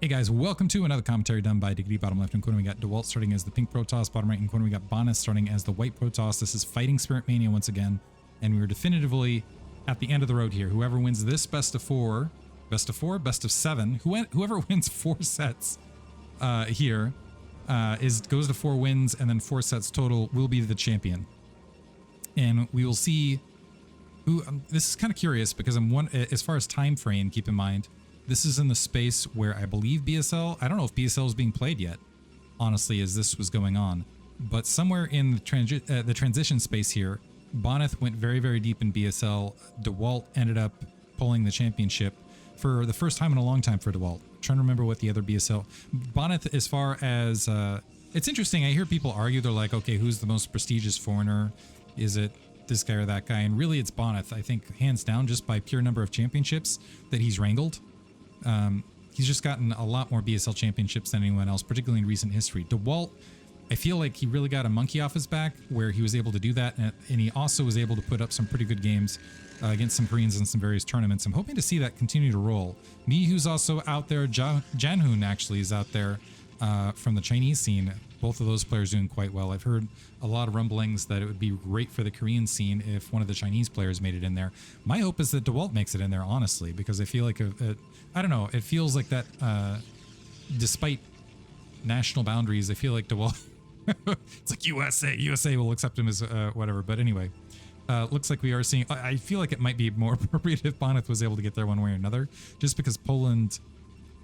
Hey guys, welcome to another commentary done by Diggity. Bottom left hand corner we got Dewalt starting as the pink Protoss. Bottom right hand corner we got Bonyth starting as the white Protoss. This is Fighting Spirit Mania once again, and we're definitively at the end of the road here. Whoever wins this best of best of 7, whoever wins 4 sets here goes to 4 wins, and then 4 sets total will be the champion. And we will see who. This is kind of curious because as far as time frame, keep in mind. This is in the space where I believe BSL, I don't know if BSL is being played yet, honestly, as this was going on. But somewhere in the transition space here, Bonyth went very, very deep in BSL. Dewalt ended up pulling the championship for the first time in a long time for Dewalt. I'm trying to remember what the other BSL. Bonyth, as far as, it's interesting, I hear people argue, they're like, okay, who's the most prestigious foreigner? Is it this guy or that guy? And really it's Bonyth, I think, hands down, just by pure number of championships that he's wrangled. He's just gotten a lot more BSL championships than anyone else, particularly in recent history. Dewalt, I feel like he really got a monkey off his back where he was able to do that, and he also was able to put up some pretty good games against some Koreans in some various tournaments. I'm hoping to see that continue to roll. Mihu's also out there. Janhoon actually is out there from the Chinese scene. Both of those players doing quite well. I've heard a lot of rumblings that it would be great for the Korean scene if one of the Chinese players made it in there. My hope is that Dewalt makes it in there, honestly, because I feel like, I don't know, it feels like that, despite national boundaries, I feel like Dewalt, it's like USA will accept him as whatever. But anyway, looks like we are seeing, I feel like it might be more appropriate if Bonyth was able to get there one way or another, just because Poland,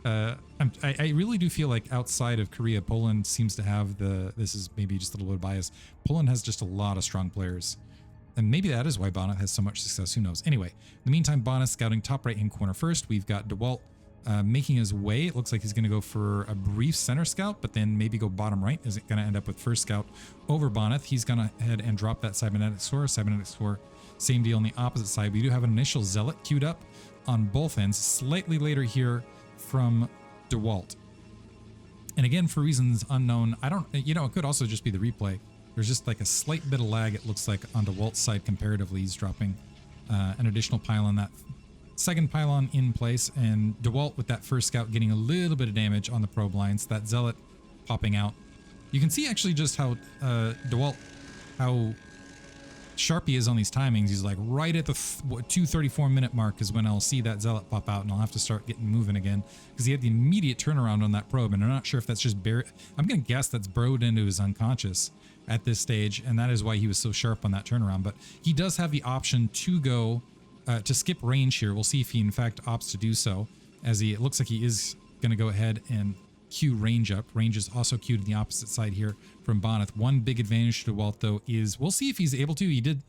I really do feel like outside of Korea, Poland seems to have this is maybe just a little bit of bias. Poland has just a lot of strong players. And maybe that is why Bonyth has so much success. Who knows? Anyway, in the meantime, Bonyth scouting top right-hand corner first. We've got Dewalt making his way. It looks like he's going to go for a brief center scout, but then maybe go bottom right. Is it going to end up with first scout over Bonyth? He's going to head and drop that cybernetic score. Cybernetic score, same deal on the opposite side. We do have an initial zealot queued up on both ends. Slightly later here from Dewalt. And again, for reasons unknown, I don't, it could also just be the replay. There's just like a slight bit of lag, it looks like, on Dewalt's side comparatively. He's dropping an additional pylon, that second pylon in place, and Dewalt with that first scout getting a little bit of damage on the probe lines, that zealot popping out. You can see actually just how Dewalt, how sharp he is on these timings. He's like right at the 2:34 minute mark is when I'll see that zealot pop out, and I'll have to start getting moving again because he had the immediate turnaround on that probe, and I'm not sure if that's just I'm gonna guess that's burrowed into his unconscious at this stage, and that is why he was so sharp on that turnaround. But he does have the option to go to skip range here. We'll see if he in fact opts to do so, as it looks like he is going to go ahead and queue range up. Range is also queued on the opposite side here from Bonyth. One big advantage to Dewalt, though, is we'll see if he's able to. He did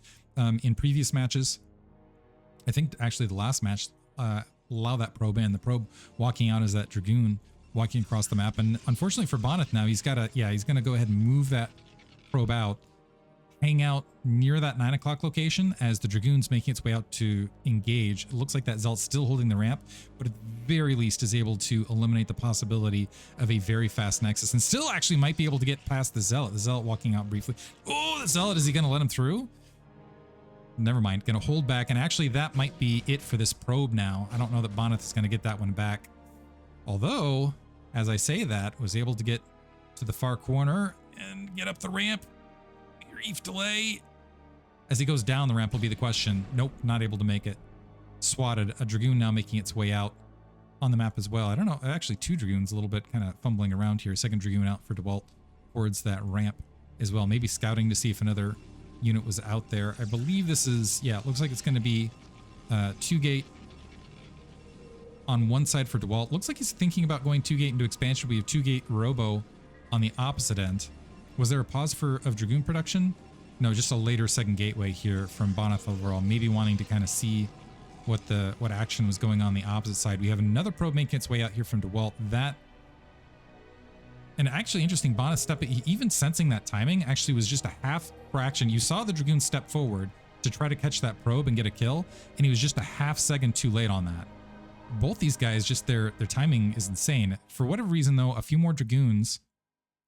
in previous matches, I think actually the last match, allow that probe in. The probe walking out as that Dragoon walking across the map. And unfortunately for Bonyth now, he's got to, he's going to go ahead and move that probe out, hang out near that 9 o'clock location as the Dragoon's making its way out to engage. It looks like that Zealot's still holding the ramp, but at the very least is able to eliminate the possibility of a very fast Nexus, and still actually might be able to get past the Zealot. The Zealot walking out briefly. Oh, the Zealot, is he going to let him through? Never mind, going to hold back, and actually that might be it for this probe now. I don't know that Bonyth is going to get that one back. Although, as I say that, was able to get to the far corner and get up the ramp. Brief delay. As he goes down the ramp will be the question. Nope, not able to make it. Swatted. A Dragoon now making its way out on the map as well. I don't know, actually 2 Dragoons a little bit kind of fumbling around here. Second Dragoon out for Dewalt towards that ramp as well. Maybe scouting to see if another unit was out there. I believe this is, it looks like it's going to be 2-gate on one side for Dewalt. Looks like he's thinking about going 2-gate into expansion. We have 2-gate Robo on the opposite end. Was there a pause of Dragoon production? No, just a later second gateway here from Bonyth overall. Maybe wanting to kind of see what action was going on the opposite side. We have another probe making its way out here from Dewalt. And actually interesting, Bonyth step, even sensing that timing actually was just a half fraction. You saw the Dragoon step forward to try to catch that probe and get a kill, and he was just a half second too late on that. Both these guys, just their timing is insane. For whatever reason though, a few more Dragoons,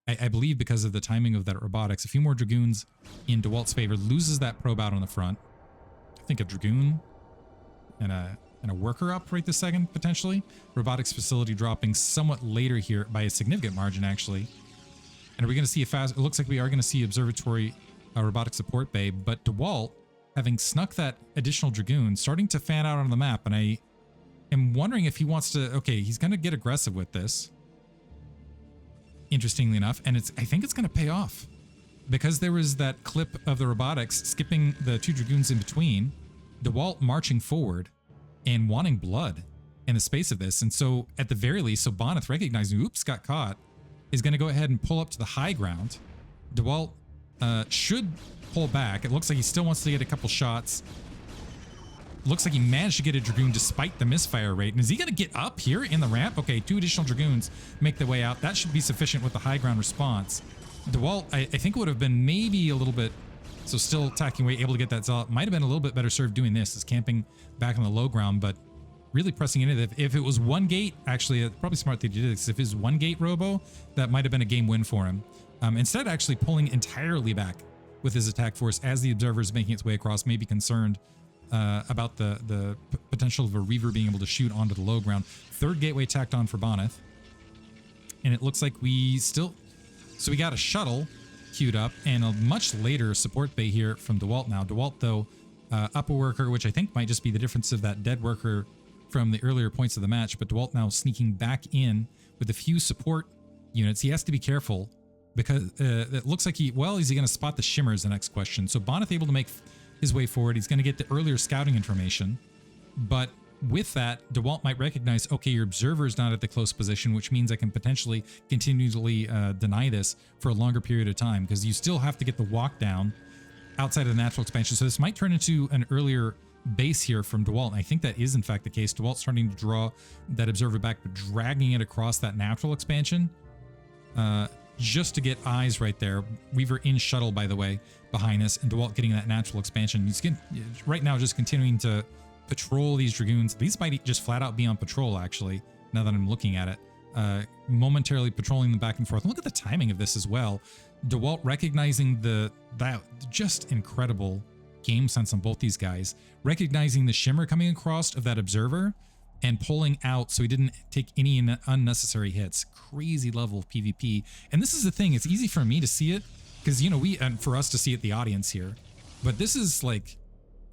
I believe because of the timing of that robotics, a few more Dragoons in Dewalt's favor, loses that probe out on the front. I think a Dragoon and a and a worker up right this second, potentially. Robotics facility dropping somewhat later here by a significant margin, actually. And are we going to see a fast... It looks like we are going to see observatory robotic support bay, but Dewalt, having snuck that additional Dragoon, starting to fan out on the map, and I am wondering if he wants to... Okay, he's going to get aggressive with this, interestingly enough, and I think it's going to pay off. Because there was that clip of the robotics skipping the 2 Dragoons in between, Dewalt marching forward and wanting blood in the space of this. And so, at the very least, so Bonyth, recognizing, oops, got caught, is going to go ahead and pull up to the high ground. Dewalt should pull back. It looks like he still wants to get a couple shots. Looks like he managed to get a Dragoon despite the misfire rate. And is he going to get up here in the ramp? Okay, 2 additional Dragoons make their way out. That should be sufficient with the high ground response. Dewalt, I think, would have been maybe a little bit... So still attacking away, able to get that Zealot. Might have been a little bit better served doing this, is camping back on the low ground, but really pressing into it. If it was one gate, actually, probably smart thing to do this. If it was one gate Robo, that might have been a game win for him. Instead, actually pulling entirely back with his attack force as the Observer is making its way across, maybe concerned about the potential of a Reaver being able to shoot onto the low ground. 3rd gateway tacked on for Bonyth. And it looks like we still... So we got a shuttle queued up and a much later support bay here from Dewalt now. Dewalt, though, up a worker, which I think might just be the difference of that dead worker from the earlier points of the match, but Dewalt now sneaking back in with a few support units. He has to be careful because it looks like is he going to spot the shimmer is the next question. So Bonyth able to make his way forward. He's going to get the earlier scouting information, but with that, Dewalt might recognize, okay, your observer is not at the close position, which means I can potentially continually deny this for a longer period of time, because you still have to get the walk down outside of the natural expansion. So this might turn into an earlier base here from Dewalt. And I think that is in fact the case. Dewalt starting to draw that observer back, but dragging it across that natural expansion just to get eyes right there. Weaver in shuttle, by the way, behind us, and Dewalt getting that natural expansion. He's right now just continuing to patrol these Dragoons. These might just flat out be on patrol, actually, now that I'm looking at it. Momentarily patrolling them back and forth. And look at the timing of this as well. Dewalt recognizing that just incredible game sense on both these guys. Recognizing the shimmer coming across of that observer and pulling out so he didn't take any unnecessary hits. Crazy level of PvP. And this is the thing, it's easy for me to see it, because, you know, and for us to see it, the audience here. But this is like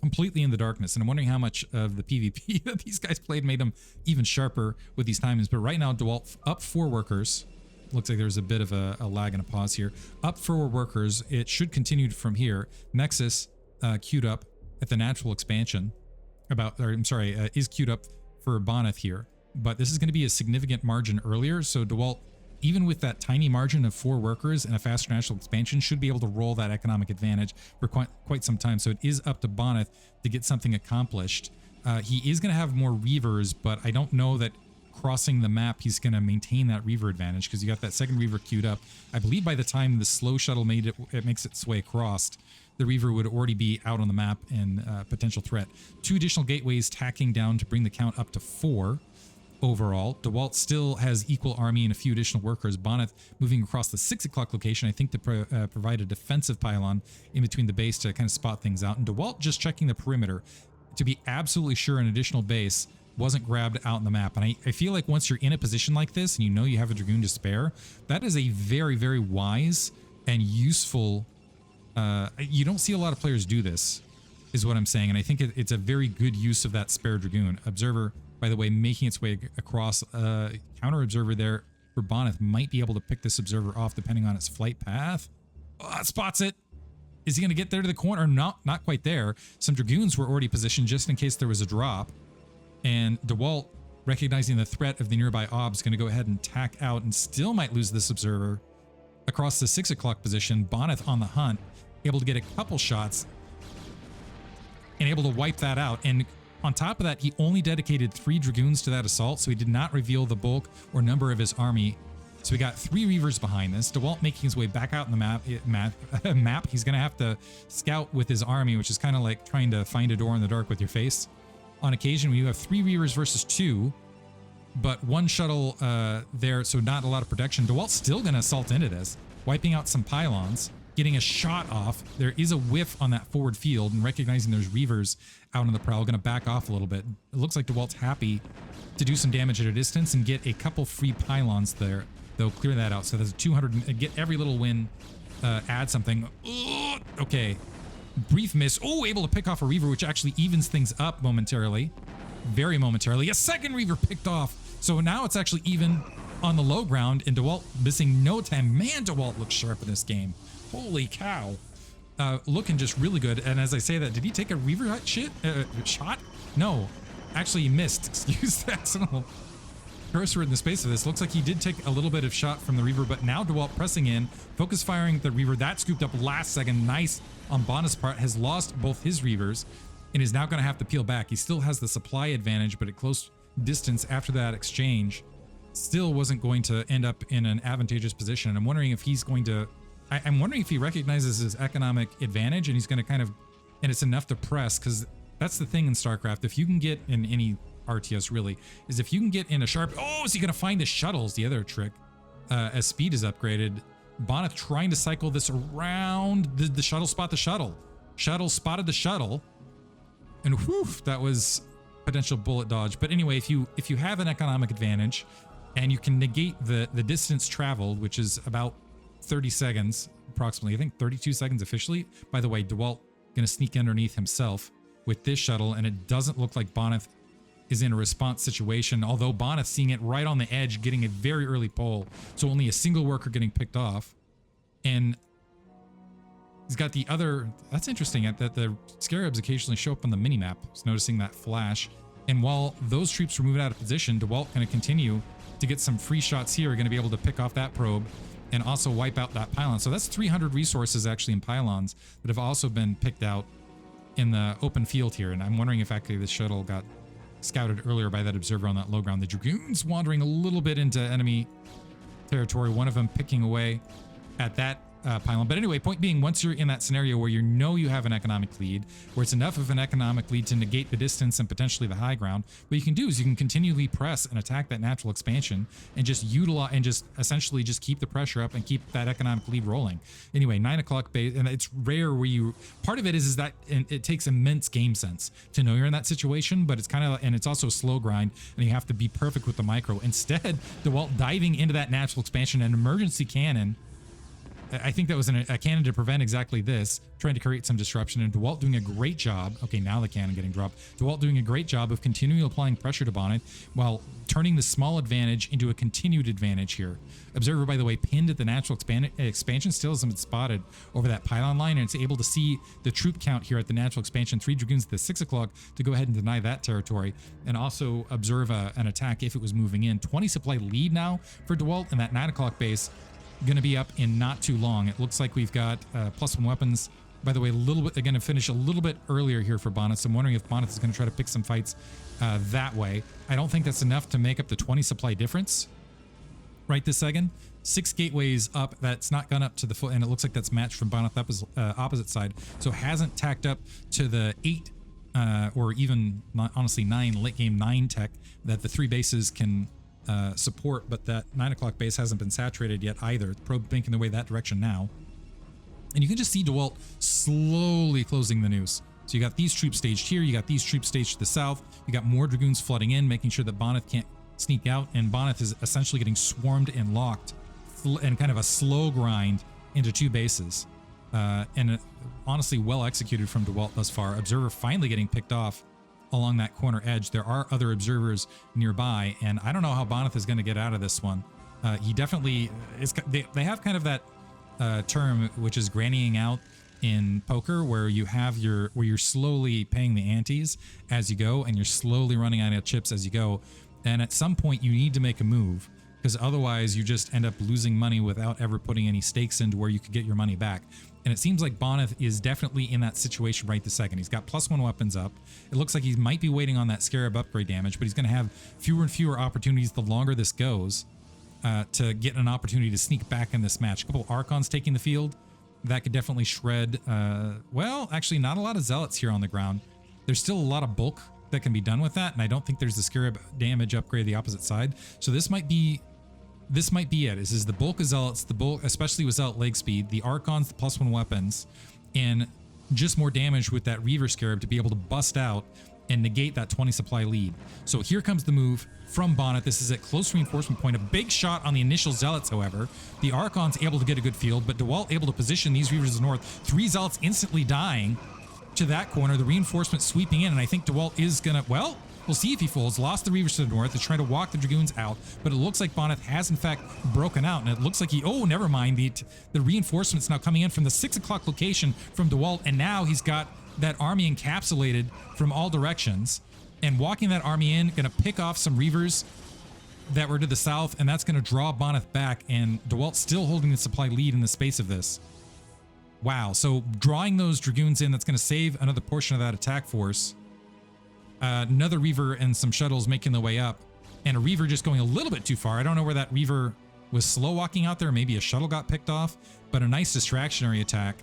completely in the darkness, and I'm wondering how much of the PvP that these guys played made them even sharper with these timings. But right now, Dewalt up 4 workers. Looks like there's a bit of a lag and a pause here. Up 4 workers. It should continue from here. Nexus queued up at the natural expansion. Is queued up for Bonyth here. But this is going to be a significant margin earlier, so Dewalt, even with that tiny margin of 4 workers and a faster national expansion, should be able to roll that economic advantage for quite some time. So it is up to Bonyth to get something accomplished. He is going to have more Reavers, but I don't know that crossing the map he's going to maintain that Reaver advantage, because you got that second Reaver queued up. I believe by the time the slow shuttle makes its way across, the Reaver would already be out on the map and potential threat. 2 additional gateways tacking down to bring the count up to 4. Overall, Dewalt still has equal army and a few additional workers. Bonyth moving across the 6 o'clock location, I think, to provide a defensive pylon in between the base to kind of spot things out. And Dewalt just checking the perimeter to be absolutely sure an additional base wasn't grabbed out in the map. And I feel like once you're in a position like this and you know you have a Dragoon to spare, that is a very, very wise and useful... you don't see a lot of players do this, is what I'm saying. And I think it's a very good use of that spare Dragoon. Observer, by the way, making its way across. Counter observer there for Bonyth might be able to pick this observer off depending on its flight path. Oh, it spots it. Is he going to get there to the corner? Not quite there. Some Dragoons were already positioned just in case there was a drop. And Dewalt, recognizing the threat of the nearby obs, going to go ahead and tack out and still might lose this observer across the 6 o'clock position. Bonyth on the hunt, able to get a couple shots and able to wipe that out. And on top of that, he only dedicated 3 Dragoons to that assault, so he did not reveal the bulk or number of his army. So we got 3 Reavers behind this. Dewalt making his way back out in the map. He's going to have to scout with his army, which is kind of like trying to find a door in the dark with your face. On occasion, when you have 3 Reavers versus 2, but 1 shuttle there, so not a lot of protection. Dewalt's still going to assault into this, wiping out some pylons, getting a shot off. There is a whiff on that forward field, and recognizing there's Reavers out on the prowl, going to back off a little bit. It looks like Dewalt's happy to do some damage at a distance and get a couple free pylons there. They'll clear that out. So there's a 200, get every little win, add something. Ugh, okay. Brief miss. Oh, able to pick off a Reaver, which actually evens things up momentarily. Very momentarily. A second Reaver picked off. So now it's actually even on the low ground, and Dewalt missing no time. Man, Dewalt looks sharp in this game. Holy cow. Looking just really good. And as I say that, did he take a Reaver shot? No. Actually, he missed. Excuse the accidental cursor in the space of this. Looks like he did take a little bit of shot from the Reaver, but now Dewalt pressing in, focus firing at the Reaver. That scooped up last second. Nice on Bonyth's part. Has lost both his Reavers and is now going to have to peel back. He still has the supply advantage, but at close distance after that exchange, still wasn't going to end up in an advantageous position. I'm wondering if he's going to... I'm wondering if he recognizes his economic advantage and he's going to kind of... And it's enough to press, because that's the thing in StarCraft. If you can get in any RTS really, is if you can get in a sharp... Oh, is he going to find the shuttles? The other trick. As speed is upgraded, Bonyth trying to cycle this around the shuttle spot the shuttle. Shuttle spotted the shuttle. And whew, that was potential bullet dodge. But anyway, if you have an economic advantage and you can negate the distance traveled, which is about 30 seconds, approximately, I think 32 seconds officially. By the way, Dewalt going to sneak underneath himself with this shuttle, and it doesn't look like Bonyth is in a response situation, although Bonyth seeing it right on the edge, getting a very early pull, so only a single worker getting picked off. And he's got the other... That's interesting, that the Scarabs occasionally show up on the minimap. I was noticing that flash. And while those troops were moving out of position, Dewalt going to continue to get some free shots here, going to be able to pick off that probe and also wipe out that pylon. So that's 300 resources actually in pylons that have also been picked out in the open field here. And I'm wondering if actually this shuttle got scouted earlier by that observer on that low ground. The Dragoons wandering a little bit into enemy territory, one of them picking away at that pylon. But anyway, point being, once you're in that scenario where you know you have an economic lead, where it's enough of an economic lead to negate the distance and potentially the high ground, what you can do is you can continually press and attack that natural expansion and just utilize and just essentially just keep the pressure up and keep that economic lead rolling. Anyway, 9 o'clock base, and it's rare where you... Part of it is that it takes immense game sense to know you're in that situation, but it's kind of... And it's also a slow grind, and you have to be perfect with the micro. Instead, Dewalt diving into that natural expansion and emergency cannon. I think that was a cannon to prevent exactly this, trying to create some disruption, and Dewalt doing a great job. Okay, now the cannon getting dropped. Dewalt doing a great job of continually applying pressure to Bonyth while turning the small advantage into a continued advantage here. Observer, by the way, pinned at the natural expansion, still hasn't been spotted over that pylon line, and it's able to see the troop count here at the natural expansion. 3 Dragoons at the 6 o'clock to go ahead and deny that territory, and also observe an attack if it was moving in. 20 supply lead now for Dewalt, and that 9 o'clock base going to be up in not too long. It looks like we've got +1 weapons. By the way, a little bit, going to finish a little bit earlier here for Bonyth. So I'm wondering if Bonyth is going to try to pick some fights that way. I don't think that's enough to make up the 20 supply difference right this second. 6 gateways up. That's not gone up to the full, and it looks like that's matched from Bonyth opposite side. So hasn't tacked up to the 8 or even honestly 9 late game 9 tech that the 3 bases can support, but that 9 o'clock base hasn't been saturated yet either. The probe making their way that direction now. And you can just see Dewalt slowly closing the noose. So you got these troops staged here, you got these troops staged to the south, you got more Dragoons flooding in, making sure that Bonyth can't sneak out, and Bonyth is essentially getting swarmed and locked, and kind of a slow grind into 2 bases. And honestly, well executed from Dewalt thus far. Observer finally getting picked off along that corner edge. There are other observers nearby, and I don't know how Bonyth is going to get out of this one. He definitely is. They have kind of that term, which is grannying out in poker, where you have where you're slowly paying the antes as you go, and you're slowly running out of chips as you go. And at some point, you need to make a move, because otherwise you just end up losing money without ever putting any stakes into where you could get your money back. And it seems like Bonyth is definitely in that situation right this second. He's got +1 weapons up. It looks like he might be waiting on that Scarab upgrade damage, but he's going to have fewer and fewer opportunities the longer this goes to get an opportunity to sneak back in this match. A couple Archons taking the field. That could definitely shred. Well, actually, not a lot of Zealots here on the ground. There's still a lot of bulk that can be done with that, and I don't think there's the Scarab damage upgrade the opposite side. So this might be this might be it. This is the bulk of Zealots, the bulk, especially with Zealot leg speed, the Archons, the +1 weapons, and just more damage with that Reaver Scarab to be able to bust out and negate that 20 supply lead. So here comes the move from Bonyth. This is at close reinforcement point. A big shot on the initial Zealots, however. The Archon's able to get a good field, but Dewalt able to position these Reavers to the north. 3 Zealots instantly dying to that corner. The reinforcement sweeping in, and I think Dewalt is gonna, well, we'll see if he folds. Lost the Reavers to the north. Is trying to walk the Dragoons out, but it looks like Bonyth has in fact broken out, and it looks like he, oh, never mind. The reinforcements now coming in from the 6 o'clock location from Dewalt, and now he's got that army encapsulated from all directions, and walking that army in, gonna pick off some Reavers that were to the south, and that's gonna draw Bonyth back, and Dewalt still holding the supply lead in the space of this. Wow, so drawing those Dragoons in, that's gonna save another portion of that attack force. Another Reaver and some shuttles making their way up, and a Reaver just going a little bit too far. I don't know where that Reaver was slow walking out there. Maybe a shuttle got picked off, but a nice distractionary attack.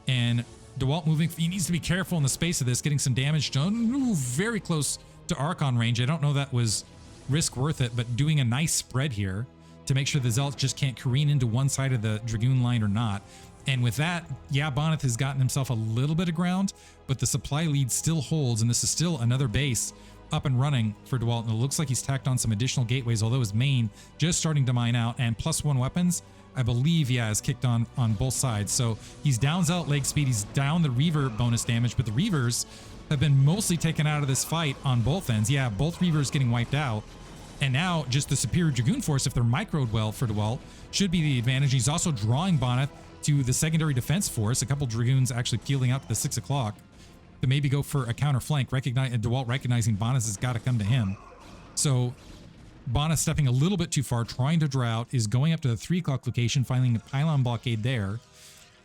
And Dewalt moving, he needs to be careful in the space of this, getting some damage done. Very close to Archon range. I don't know that was risk worth it, but doing a nice spread here to make sure the Zealots just can't careen into one side of the Dragoon line or not. And with that, yeah, Bonyth has gotten himself a little bit of ground, but the supply lead still holds, and this is still another base up and running for Dewalt. And it looks like he's tacked on some additional gateways, although his main just starting to mine out, and +1 weapons, I believe, yeah, is kicked on both sides. So he's down Zealot leg speed, he's down the Reaver bonus damage, but the Reavers have been mostly taken out of this fight on both ends. Yeah, both Reavers getting wiped out. And now just the superior Dragoon force, if they're microed well for Dewalt, should be the advantage. He's also drawing Bonyth to the secondary defense force. A couple Dragoons actually peeling out to the 6 o'clock to maybe go for a counter flank. Dewalt recognizing Bonyth has got to come to him. So Bonyth stepping a little bit too far, trying to draw out, is going up to the 3 o'clock location, finding a pylon blockade there.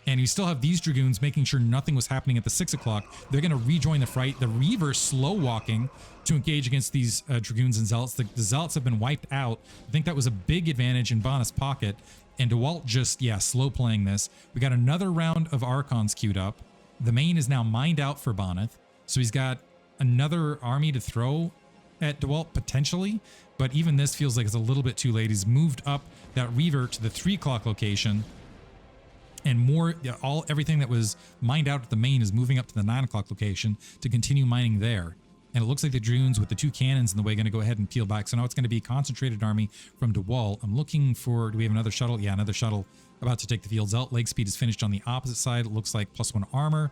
And you still have these Dragoons making sure nothing was happening at the 6 o'clock. They're going to rejoin the fight. The Reavers slow walking to engage against these Dragoons and Zealots. The Zealots have been wiped out. I think that was a big advantage in Bonyth's pocket. And Dewalt just, yeah, slow playing this. We got another round of Archons queued up. The main is now mined out for Bonyth. So he's got another army to throw at Dewalt potentially. But even this feels like it's a little bit too late. He's moved up that Reaver to the 3 o'clock location. And more, everything that was mined out at the main is moving up to the 9 o'clock location to continue mining there. And it looks like the Dragoons with the 2 cannons in the way going to go ahead and peel back. So now it's going to be a concentrated army from Dewalt. I'm looking for, do we have another shuttle? Yeah, another shuttle about to take the field. Zealot leg speed is finished on the opposite side. It looks like +1 armor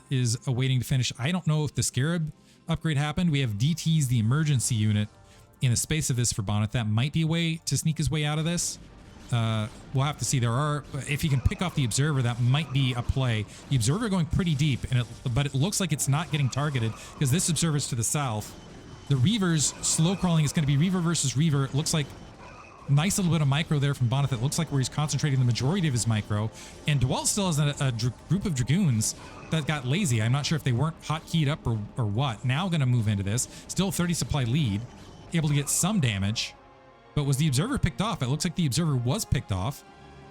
is awaiting to finish. I don't know if the Scarab upgrade happened. We have DT's the emergency unit in the space of this for Bonyth. That might be a way to sneak his way out of this. We'll have to see. There are, if you can pick off the Observer, that might be a play. The Observer going pretty deep, and but it looks like it's not getting targeted because this Observer's to the south. The Reavers slow crawling is going to be Reaver versus Reaver. It looks like nice little bit of micro there from Bonyth. It looks like where he's concentrating the majority of his micro. And Dewalt still has a group of Dragoons that got lazy. I'm not sure if they weren't hotkeyed up or what. Now going to move into this. Still 30 supply lead, able to get some damage. But was the Observer picked off? It looks like the Observer was picked off.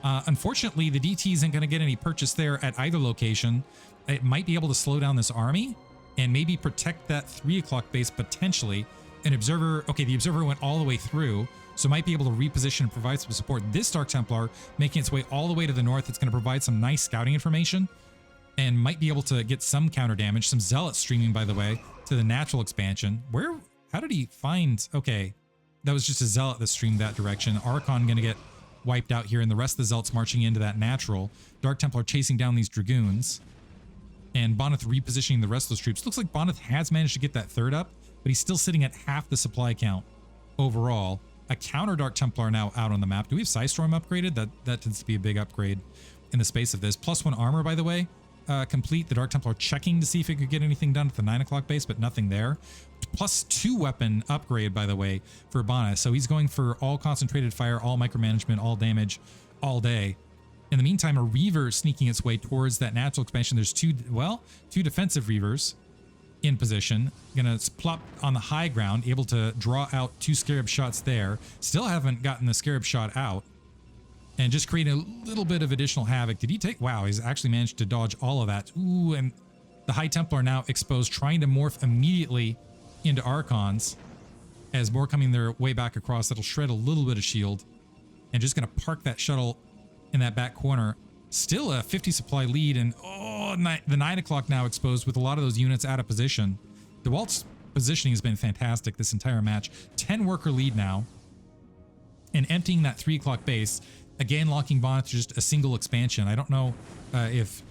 Unfortunately, the DT isn't going to get any purchase there at either location. It might be able to slow down this army and maybe protect that 3 o'clock base potentially. An Observer, okay, the Observer went all the way through, so might be able to reposition and provide some support. This Dark Templar making its way all the way to the north. It's going to provide some nice scouting information and might be able to get some counter damage. Some Zealots streaming, by the way, to the natural expansion. How did he find, okay. That was just a Zealot that streamed that direction. Archon going to get wiped out here, and the rest of the Zealots marching into that natural. Dark Templar chasing down these Dragoons. And Bonyth repositioning the rest of those troops. Looks like Bonyth has managed to get that 3rd up, but he's still sitting at half the supply count overall. A counter Dark Templar now out on the map. Do we have Psystorm upgraded? That tends to be a big upgrade in the space of this. +1 armor, by the way. Complete. The Dark Templar checking to see if it could get anything done at the 9 o'clock base, but nothing there. +2 weapon upgrade, by the way, for Bonyth. So he's going for all concentrated fire, all micromanagement, all damage, all day. In the meantime, a Reaver sneaking its way towards that natural expansion. There's two defensive Reavers in position. Gonna plop on the high ground, able to draw out 2 Scarab shots there. Still haven't gotten the Scarab shot out. And just create a little bit of additional havoc. Did he take? Wow, he's actually managed to dodge all of that. Ooh, and the High Templar now exposed, trying to morph immediately into Archons as more coming their way back across. That'll shred a little bit of shield and just going to park that shuttle in that back corner. Still a 50 supply lead, and the 9 o'clock now exposed with a lot of those units out of position. Dewalt's positioning has been fantastic this entire match. 10 worker lead now, and emptying that 3 o'clock base. Again, locking Bonyth to just a single expansion. I don't know if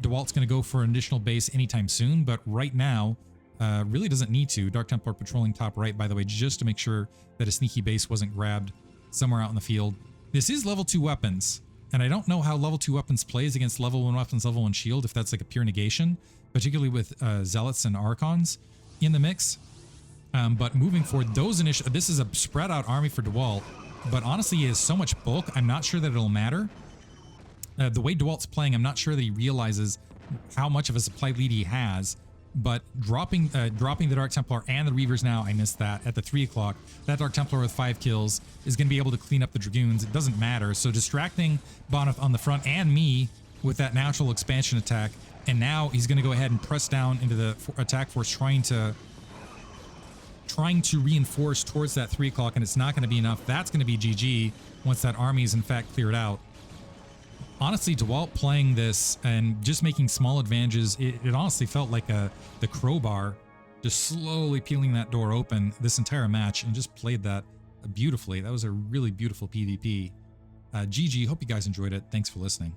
Dewalt's going to go for an additional base anytime soon, but right now, really doesn't need to. Dark Templar patrolling top right, by the way, just to make sure that a sneaky base wasn't grabbed somewhere out in the field. This is level 2 weapons, and I don't know how level 2 weapons plays against level 1 weapons, level 1 shield, if that's like a pure negation, particularly with Zealots and Archons in the mix. But moving forward, this is a spread out army for Dewalt, but honestly, he has so much bulk, I'm not sure that it'll matter. The way Dewalt's playing, I'm not sure that he realizes how much of a supply lead he has, but dropping the Dark Templar and the Reavers now, I missed that, at the 3 o'clock. That Dark Templar with 5 kills is going to be able to clean up the Dragoons. It doesn't matter. So distracting Bonyth on the front and me with that natural expansion attack, and now he's going to go ahead and press down into the attack force, trying to reinforce towards that 3 o'clock, and it's not going to be enough. That's going to be GG once that army is in fact cleared out. Honestly, Dewalt playing this and just making small advantages, it honestly felt like the crowbar, just slowly peeling that door open this entire match, and just played that beautifully. That was a really beautiful PvP. GG, hope you guys enjoyed it. Thanks for listening.